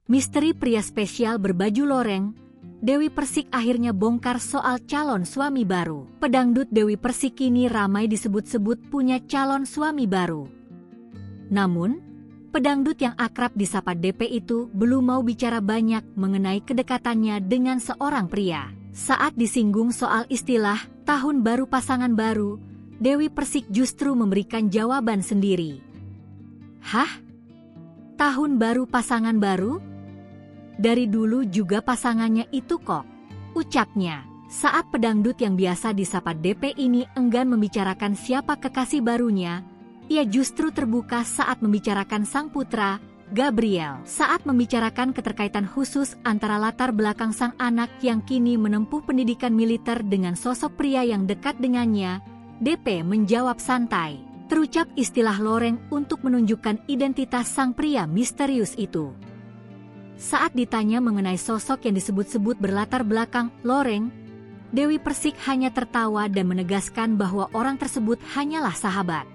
Misteri pria spesial berbaju loreng, Dewi Persik akhirnya bongkar soal calon suami baru. Pedangdut Dewi Persik kini ramai disebut-sebut punya calon suami baru. Namun, pedangdut yang akrab disapa DP itu belum mau bicara banyak mengenai kedekatannya dengan seorang pria. Saat disinggung soal istilah tahun baru pasangan baru, Dewi Persik justru memberikan jawaban sendiri. Hah? Tahun baru pasangan baru? Dari dulu juga pasangannya itu kok, ucapnya. Saat pedangdut yang biasa disapa DP ini enggan membicarakan siapa kekasih barunya, ia justru terbuka saat membicarakan sang putra, Gabriel. Saat membicarakan keterkaitan khusus antara latar belakang sang anak yang kini menempuh pendidikan militer dengan sosok pria yang dekat dengannya, DP menjawab santai. Terucap istilah loreng untuk menunjukkan identitas sang pria misterius itu. Saat ditanya mengenai sosok yang disebut-sebut berlatar belakang loreng, Dewi Persik hanya tertawa dan menegaskan bahwa orang tersebut hanyalah sahabat.